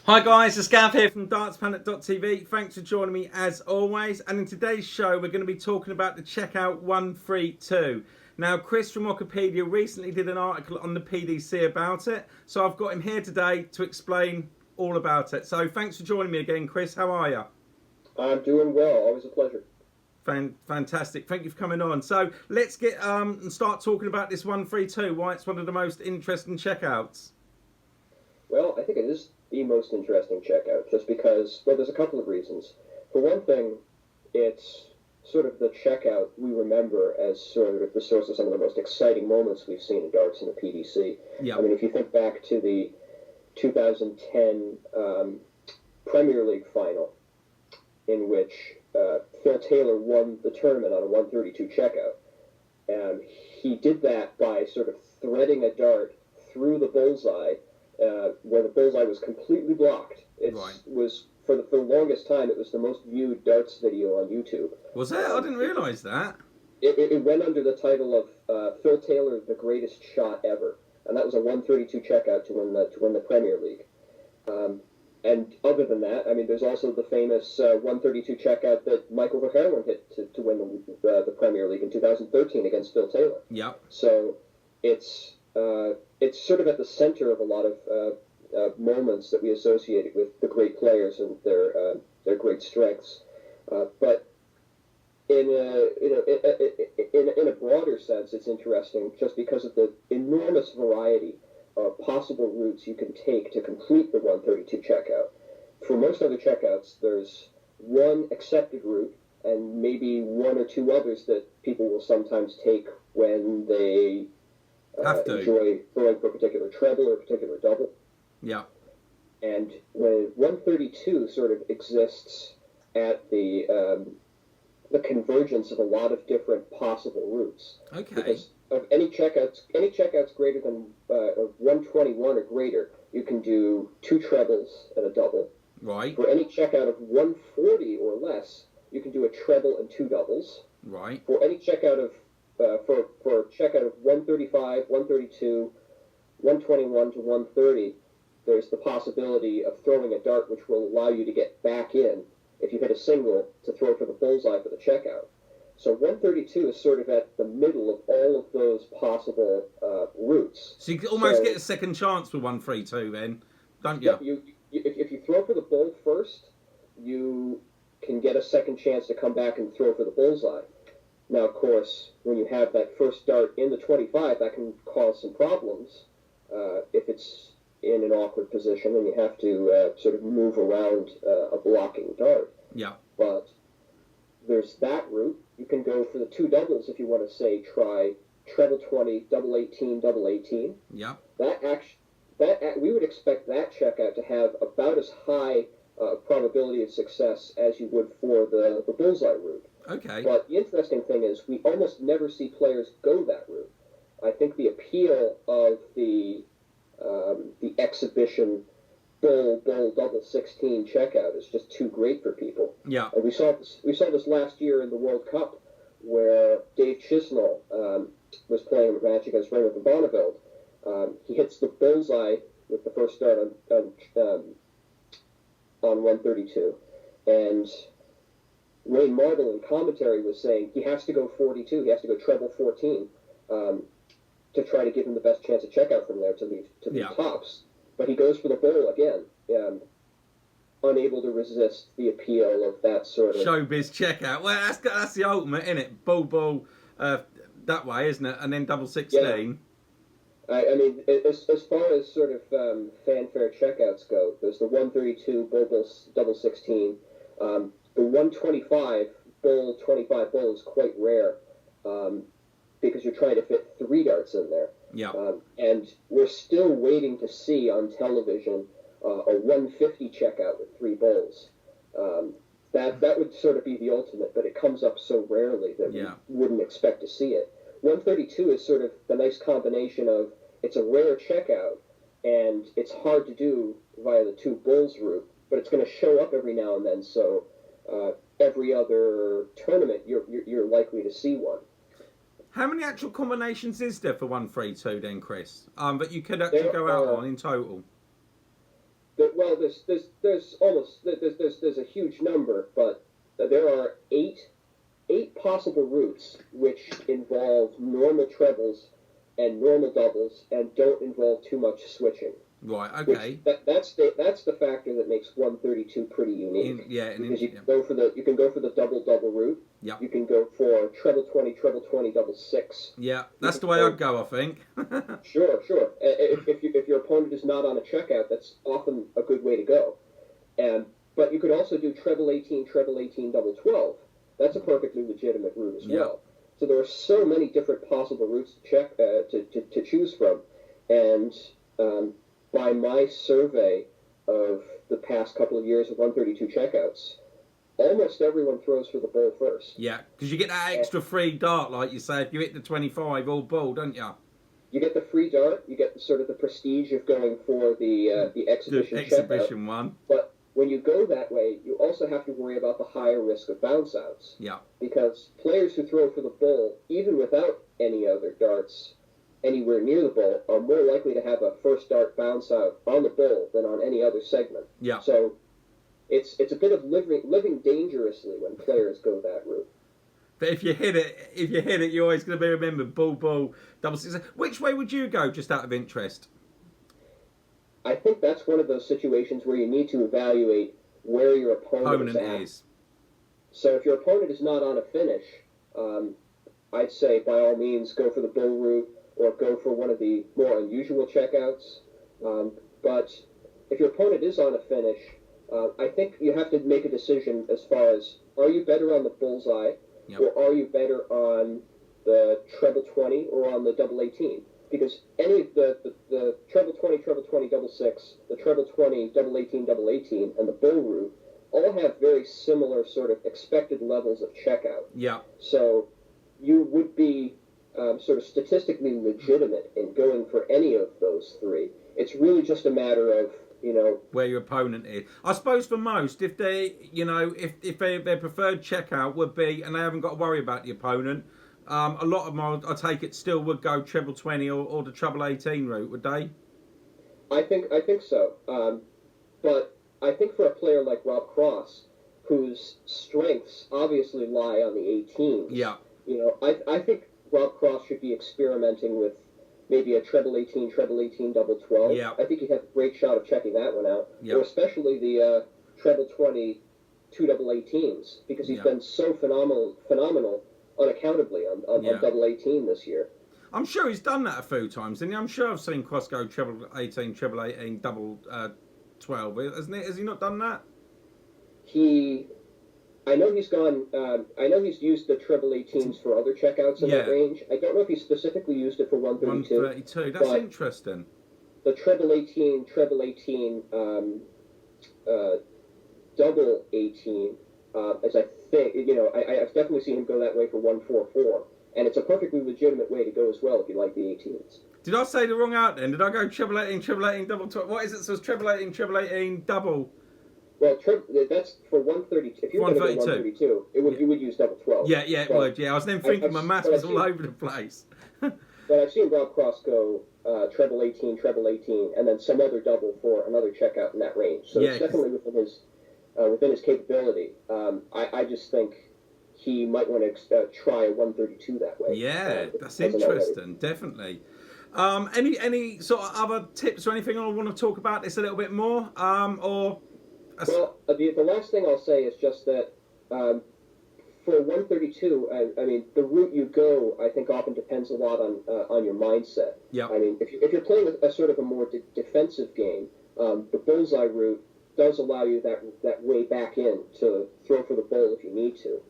Hi guys, it's Gav here from dartsplanet.tv. Thanks for joining me as always. And in today's show, we're going to be talking about the Checkout 132. Now, Chris from Ochepedia recently did an article on the PDC about it. So I've got him here today to explain all about it. So thanks for joining me again, Chris. How are you? I'm doing well. Always a pleasure. Fantastic. Thank you for coming on. So let's get and start talking about this 132, why it's one of the most interesting checkouts. Well, I think it is the most interesting checkout, just because, well, there's a couple of reasons. For one thing, it's sort of the checkout we remember as sort of the source of some of the most exciting moments we've seen in darts in the PDC. Yeah. I mean, if you think back to the 2010 Premier League final, in which Phil Taylor won the tournament on a 132 checkout, and he did that by sort of threading a dart through the bullseye, where the bullseye was completely blocked. It was, for the longest time, it was the most viewed darts video on YouTube. Was it? I didn't realise that. It went under the title of Phil Taylor, the greatest shot ever, and that was a 132 checkout to win the Premier League. And other than that, I mean, there's also the famous 132 checkout that Michael Verhoeven hit to win the Premier League in 2013 against Phil Taylor. Yeah. So it's sort of at the center of a lot of moments that we associated with the great players and their great strengths. But in a broader sense, it's interesting just because of the enormous variety of possible routes you can take to complete the 132 checkout. For most other checkouts, there's one accepted route and maybe one or two others that people will sometimes take when they enjoy throwing for a particular treble or a particular double. Yeah. And when 132 sort of exists at the convergence of a lot of different possible routes. Okay. Because of any checkouts greater than 121 or greater, you can do two trebles and a double. Right. For any checkout of 140 or less, you can do a treble and two doubles. Right. For any checkout of for a checkout of 135, 132, 121 to 130, there's the possibility of throwing a dart which will allow you to get back in if you hit a single to throw for the bullseye for the checkout. So 132 is sort of at the middle of all of those possible routes. So you almost get a second chance with 132 then, don't you? Yeah, if you throw for the bull first, you can get a second chance to come back and throw for the bullseye. Now, of course, when you have that first dart in the 25, that can cause some problems if it's in an awkward position and you have to sort of move around a blocking dart. Yeah. But there's that route. You can go for the two doubles if you want to, say, try treble 20, double 18, double 18. Yeah. We would expect that checkout to have about as high probability of success as you would for the bullseye route. Okay. But the interesting thing is we almost never see players go that route. I think the appeal of the exhibition bull double 16 checkout is just too great for people. Yeah. And we saw this last year in the World Cup where Dave Chisnall was playing a match against Raymond van Bonneveld. He hits the bullseye with the first dart on 132, and Wayne Marble in commentary was saying he has to go 42, he has to go treble 14 to try to give him the best chance of checkout from there to leave tops. But he goes for the bull again, unable to resist the appeal of that sort of showbiz checkout. Well, that's the ultimate, isn't it? Bull, that way, isn't it? And then double 16. Yeah. I mean, as far as sort of fanfare checkouts go, there's the 132 bull double 16. The 125 bull 25 bull is quite rare because you're trying to fit three darts in there. Yeah. And we're still waiting to see on television a 150 checkout with three bulls. That would sort of be the ultimate, but it comes up so rarely that we wouldn't expect to see it. 132 is sort of the nice combination of it's a rare checkout and it's hard to do via the two bulls route, but it's going to show up every now and then. So every other tournament, you're likely to see one. How many actual combinations is there for 132 then, Chris? That you could actually go out on in total? Well, there's a huge number, but there are eight possible routes which involve normal trebles and normal doubles and don't involve too much switching. Right. Okay. That's the factor that makes 132 pretty unique. Because you can go for the double double route. Yeah. You can go for treble 20, double 6. Yeah, that's the way I'd go, I think. Sure. If your opponent is not on a checkout, that's often a good way to go. But you could also do treble 18, double 12. That's a perfectly legitimate route as well. So there are so many different possible routes to choose from, and by my survey of the past couple of years of 132 checkouts, almost everyone throws for the bull first. Yeah, because you get that extra free dart, like you say, if you hit the 25 all bull, don't you? You get the free dart. You get sort of the prestige of going for the exhibition exhibition checkout. one. But when you go that way, you also have to worry about the higher risk of bounce outs. Yeah. Because players who throw for the bull, even without any other darts anywhere near the bull, are more likely to have a first dart bounce out on the bull than on any other segment. Yeah. So it's a bit of living dangerously when players go that route. But if you hit it, you're always going to be remembered. Bull, double 6. Which way would you go, just out of interest? I think that's one of those situations where you need to evaluate where your opponent is. So if your opponent is not on a finish, I'd say by all means go for the bull route or go for one of the more unusual checkouts. But if your opponent is on a finish, I think you have to make a decision as far as, are you better on the bullseye, or are you better on the treble 20 or on the double 18? Because any of the treble 20, double 6, the treble 20, double 18, and the bull route all have very similar sort of expected levels of checkout. Yeah. So you would be sort of statistically legitimate in going for any of those three. It's really just a matter of, where your opponent is. I suppose for most, if they, if their preferred checkout would be, and they haven't got to worry about the opponent, a lot of them, I take it, still would go treble 20 or the treble 18 route, would they? I think so. But I think for a player like Rob Cross, whose strengths obviously lie on the 18s, yeah. I think Rob Cross should be experimenting with maybe a treble 18, double 12. Yeah. I think he'd have a great shot of checking that one out. Yeah. Or especially the treble 20, 2 double 18s, because he's been so phenomenal unaccountably on double 18 this year. I'm sure he's done that a few times, and I'm sure I've seen Cross go treble 18, double 12. Has he not done that? I know he's gone. I know he's used the treble 18s for other checkouts in that range. I don't know if he specifically used it for 132. 132. That's interesting. The treble 18, double 18, as I think, I've definitely seen him go that way for 144, and it's a perfectly legitimate way to go as well if you like the 18s. Did I say the wrong out then? Did I go treble 18, double 12? What is it? So it's treble 18, double. Well, that's for 132. If you were going to go 132, you would use double 12. Yeah, it would. Yeah, I was then thinking my maths was all over the place. But I've seen Rob Cross go treble 18, and then some other double for another checkout in that range. So it's definitely within his capability. I just think he might want to try a 132 that way. Yeah, that's interesting. Definitely. Any sort of other tips or anything I want to talk about this a little bit more? Well, the last thing I'll say is just that for 132, I mean, the route you go, I think, often depends a lot on your mindset. Yeah. I mean, if you're playing a sort of a more defensive game, the bullseye route does allow you that way back in to throw for the bull if you need to.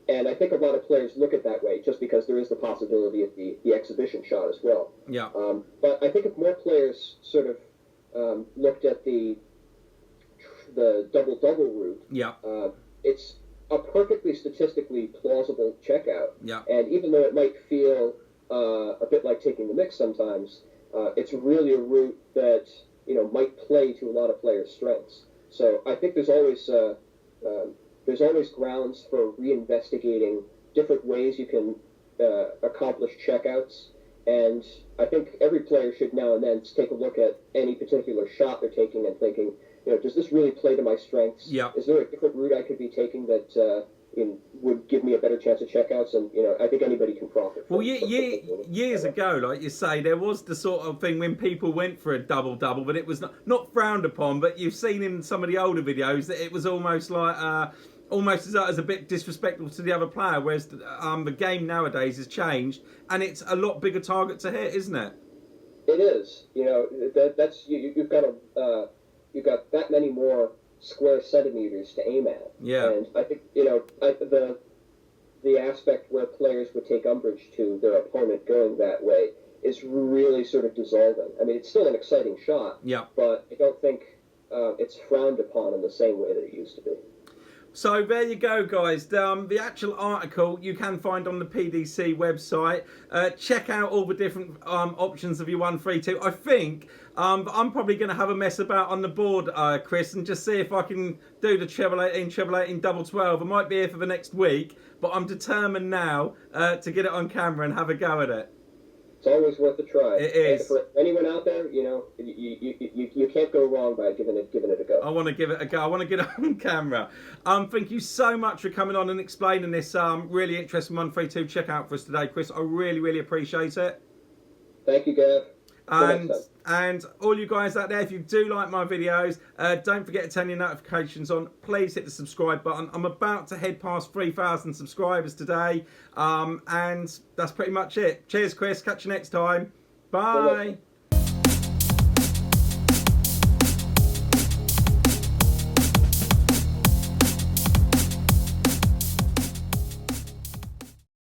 And I think a lot of players look at that way just because there is the possibility of the exhibition shot as well. Yeah. But I think if more players sort of looked at the double-double route, it's a perfectly statistically plausible checkout. Yeah. And even though it might feel a bit like taking the mix sometimes, it's really a route that might play to a lot of players' strengths. So I think there's always grounds for reinvestigating different ways you can accomplish checkouts And I think every player should now and then take a look at any particular shot they're taking and thinking, does this really play to my strengths? Yeah. Is there a different route I could be taking that would give me a better chance of checkouts? And I think anybody can profit. Well, years ago, like you say, there was the sort of thing when people went for a double-double, but it was not frowned upon. But you've seen in some of the older videos that it was almost like almost as a bit disrespectful to the other player. Whereas the game nowadays has changed, and it's a lot bigger target to hit, isn't it? It is. That's you've got that many more square centimeters to aim at. Yeah. And I think the aspect where players would take umbrage to their opponent going that way is really sort of dissolving. I mean, it's still an exciting shot. Yeah. But I don't think it's frowned upon in the same way that it used to be. So there you go, guys. The actual article you can find on the PDC website. Check out all the different options of your 132. I think I'm probably going to have a mess about on the board, Chris, and just see if I can do the treble 18, double 12. I might be here for the next week, but I'm determined now to get it on camera and have a go at it. It's always worth a try. It is. And for anyone out there, you can't go wrong by giving it a go. I want to give it a go. I want to get it on camera. Thank you so much for coming on and explaining this really interesting 132 checkout for us today, Chris. I really, really appreciate it. Thank you, Gav. And all you guys out there, if you do like my videos, don't forget to turn your notifications on. Please hit the subscribe button. I'm about to head past 3,000 subscribers today. And that's pretty much it. Cheers, Chris. Catch you next time. Bye.